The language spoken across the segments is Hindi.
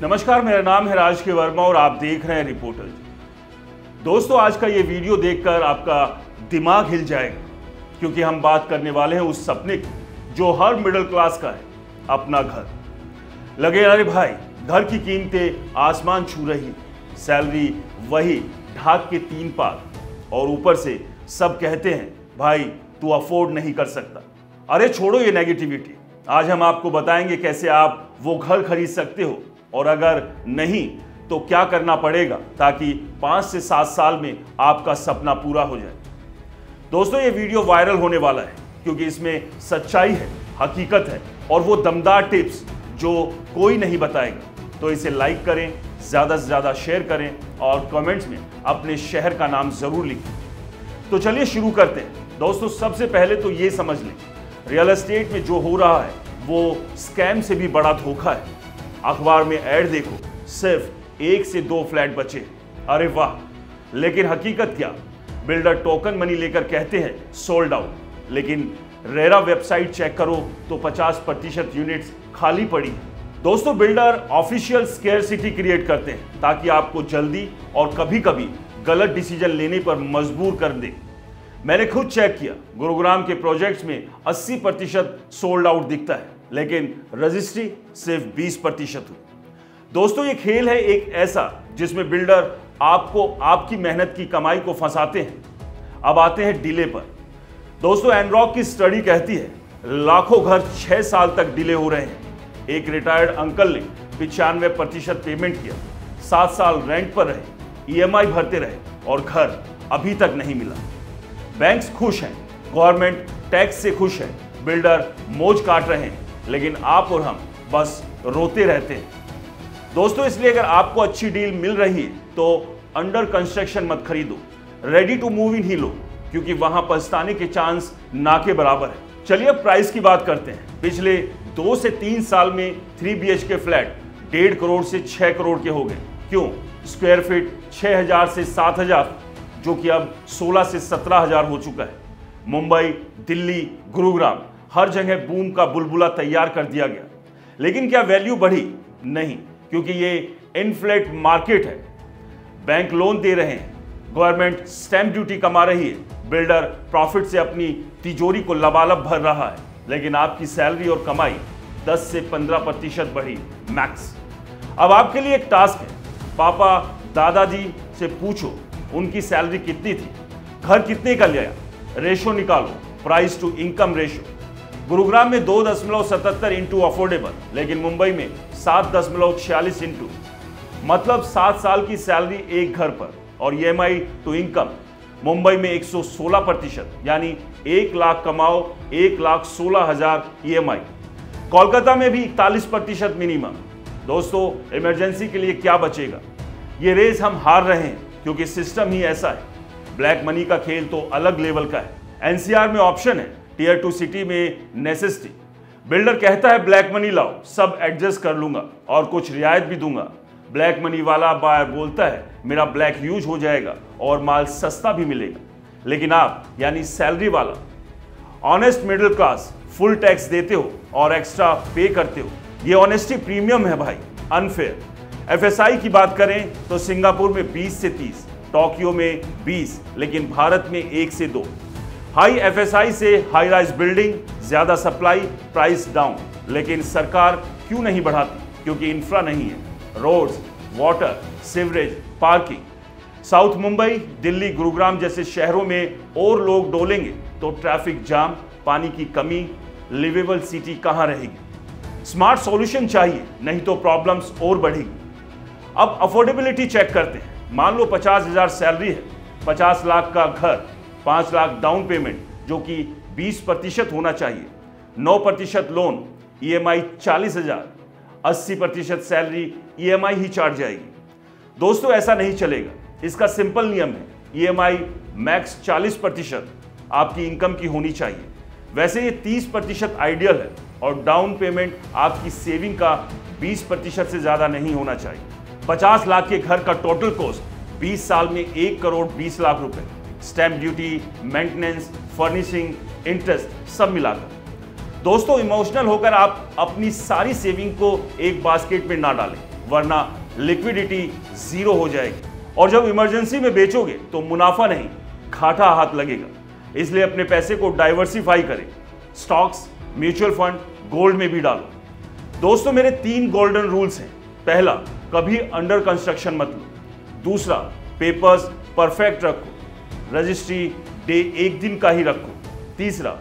नमस्कार, मेरा नाम है राज के वर्मा और आप देख रहे हैं रिपोर्टर। दोस्तों, आज का ये वीडियो देखकर आपका दिमाग हिल जाएगा, क्योंकि हम बात करने वाले हैं उस सपने की जो हर मिडिल क्लास का है, अपना घर। लगे अरे भाई, घर की कीमतें आसमान छू रही, सैलरी वही ढाक के 3 पाग और ऊपर से सब कहते हैं भाई तू अफोर्ड नहीं कर सकता। अरे छोड़ो ये नेगेटिविटी, आज हम आपको बताएंगे कैसे आप वो घर खरीद सकते हो और अगर नहीं तो क्या करना पड़ेगा ताकि 5 से 7 साल में आपका सपना पूरा हो जाए। दोस्तों, ये वीडियो वायरल होने वाला है क्योंकि इसमें सच्चाई है, हकीकत है और वो दमदार टिप्स जो कोई नहीं बताएगा। तो इसे लाइक करें, ज़्यादा से ज़्यादा शेयर करें और कमेंट्स में अपने शहर का नाम ज़रूर लिखें। तो चलिए शुरू करते हैं। दोस्तों, सबसे पहले तो ये समझ लें, रियल एस्टेट में जो हो रहा है वो स्कैम से भी बड़ा धोखा है। अखबार में ऐड देखो, सिर्फ 1 से 2 फ्लैट बचे। अरे वाह, लेकिन हकीकत क्या? बिल्डर टोकन मनी लेकर कहते हैं सोल्ड आउट, लेकिन रेरा वेबसाइट चेक करो तो 50% यूनिट्स खाली पड़ी है। दोस्तों, बिल्डर ऑफिशियल स्केर्सिटी क्रिएट करते हैं ताकि आपको जल्दी और कभी कभी गलत डिसीजन लेने पर मजबूर कर दे। मैंने खुद चेक किया, गुरुग्राम के प्रोजेक्ट्स में 80% सोल्ड आउट दिखता है, लेकिन रजिस्ट्री सिर्फ 20% हुई। दोस्तों, ये खेल है एक ऐसा जिसमें बिल्डर आपको आपकी मेहनत की कमाई को फंसाते हैं। अब आते हैं डिले पर। दोस्तों, एनरॉक की स्टडी कहती है लाखों घर 6 साल तक डिले हो रहे हैं। एक रिटायर्ड अंकल ने 95% पेमेंट किया, 7 साल रेंट पर रहे, EMI भरते रहे और घर अभी तक नहीं मिला। बैंक्स खुश हैं, गवर्नमेंट टैक्स से खुश है, बिल्डर मौज काट रहे हैं, लेकिन आप और हम बस रोते रहते हैं। दोस्तों, इसलिए अगर आपको अच्छी डील मिल रही है तो अंडर कंस्ट्रक्शन मत खरीदो, रेडी टू मूव इन ही लो, क्योंकि वहां पछताने के चांस ना के बराबर है। चलिए अब प्राइस की बात करते हैं। पिछले 2 से 3 साल में 3 BHK फ्लैट 1.5 करोड़ से 6 करोड़ के हो गए। क्यों? स्क्वायर फीट 6000 से 7000, जो कि अब 16 से 17000 हो चुका है। मुंबई, दिल्ली, गुरुग्राम, हर जगह बूम का बुलबुला तैयार कर दिया गया। लेकिन क्या वैल्यू बढ़ी? नहीं, क्योंकि ये इनफ्लेट मार्केट है। बैंक लोन दे रहे हैं, गवर्नमेंट स्टैंप ड्यूटी कमा रही है, बिल्डर प्रॉफिट से अपनी तिजोरी को लबालब भर रहा है, लेकिन आपकी सैलरी और कमाई 10 से 15% बढ़ी मैक्स। अब आपके लिए एक टास्क है, पापा दादाजी से पूछो उनकी सैलरी कितनी थी, घर कितने का लिया, रेशो निकालो, price to income ratio. Gurugram में 2.77 इंटू अफोर्डेबल, लेकिन मुंबई में 7.46 इंटू, मतलब 7 साल की सैलरी एक घर पर और EMI टू इनकम मुंबई में 116%, यानी 1 लाख कमाओ 1,16,000 EMI। कोलकाता में भी 41% मिनिमम। दोस्तों, इमरजेंसी के लिए क्या बचेगा? ये रेस हम हार रहे हैं क्योंकि सिस्टम ही ऐसा है। ब्लैक मनी का खेल तो अलग लेवल का है। NCR में ऑप्शन है, Tier 2 सिटी में नेसेसिटी। बिल्डर कहता है ब्लैक मनी लाओ, सब एडजस्ट कर लूंगा और कुछ रियायत भी दूंगा। ब्लैक मनी वाला बायर बोलता है मेरा ब्लैक यूज हो जाएगा और माल सस्ता भी मिलेगा। लेकिन आप यानी सैलरी वाला honest middle class full tax देते हो और एक्स्ट्रा पे करते हो। ये ऑनेस्टी प्रीमियम है भाई, अनफेयर। FSI की बात करें तो सिंगापुर में 20 से 30, टोक्यो में 20, लेकिन भारत में 1 से 2। हाई FSI से हाई राइज बिल्डिंग, ज्यादा सप्लाई, प्राइस डाउन। लेकिन सरकार क्यों नहीं बढ़ाती? क्योंकि इंफ्रा नहीं है, roads, water, sewerage, parking. South Mumbai, Delhi, Gurugram जैसे शहरों में और लोग डोलेंगे तो ट्रैफिक जाम, पानी की कमी, लिवेबल सिटी कहां रहेगी? स्मार्ट सॉल्यूशन चाहिए, नहीं तो प्रॉब्लम्स और बढ़ेगी। अब अफोर्डेबिलिटी चेक करते हैं। मान लो 50,000 सैलरी है, 50 लाख का घर, 5 लाख डाउन पेमेंट जो कि 20% होना चाहिए, 9% लोन, EMI 40,000, 80% सैलरी EMI ही चार्ज जाएगी। दोस्तों, ऐसा नहीं चलेगा। इसका सिंपल नियम है, EMI मैक्स 40% आपकी इनकम की होनी चाहिए। वैसे ये 30% आइडियल है और डाउन पेमेंट आपकी सेविंग का 20% से ज्यादा नहीं होना चाहिए। 50 लाख के घर का टोटल कॉस्ट 20 साल में 1 करोड़ 20 लाख रुपए, stamp duty, maintenance, furnishing, interest सब मिलाकर। दोस्तों, इमोशनल होकर आप अपनी सारी सेविंग को एक बास्केट में ना डालें। वरना लिक्विडिटी जीरो हो जाएगी और जब इमरजेंसी में बेचोगे तो मुनाफा नहीं घाटा हाथ लगेगा। इसलिए अपने पैसे को डाइवर्सिफाई करें, स्टॉक्स, म्यूचुअल फंड, गोल्ड में भी डालो। दोस्तों, मेरे 3 गोल्डन रूल्स हैं। पहला, कभी अंडर कंस्ट्रक्शन मत लो। दूसरा, पेपर्स परफेक्ट रखो, रजिस्ट्री डे 1 दिन का ही रखो। तीसरा,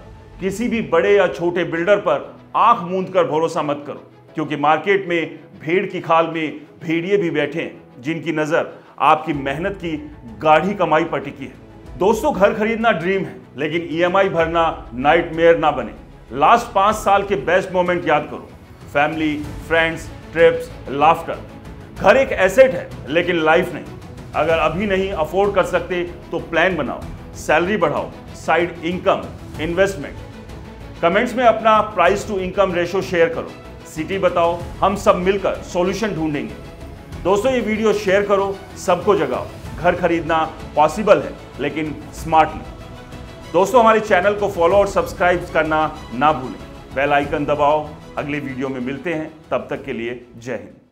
किसी भी बड़े या छोटे बिल्डर पर आंख मूंद कर भरोसा मत करो, क्योंकि मार्केट में भेड़ की खाल में भेड़िए भी बैठे हैं जिनकी नजर आपकी मेहनत की गाढ़ी कमाई पर टिकी है। दोस्तों, घर खरीदना ड्रीम है, लेकिन ईएमआई भरना नाइटमेयर ना बने। लास्ट 5 साल के बेस्ट मोमेंट याद करो, फैमिली, फ्रेंड्स, ट्रिप्स, लाफ्टर। घर एक एसेट है लेकिन लाइफ नहीं। अगर अभी नहीं अफोर्ड कर सकते तो प्लान बनाओ, सैलरी बढ़ाओ, साइड इनकम, इन्वेस्टमेंट। कमेंट्स में अपना price to income ratio share करो, सिटी बताओ, हम सब मिलकर सॉल्यूशन ढूंढेंगे। दोस्तों, ये वीडियो शेयर करो, सबको जगाओ। घर खरीदना पॉसिबल है लेकिन स्मार्टली। दोस्तों, हमारे चैनल को फॉलो और सब्सक्राइब करना ना भूलें। बेल आइकन दबाओ। अगले वीडियो में मिलते हैं, तब तक के लिए जय हिंद।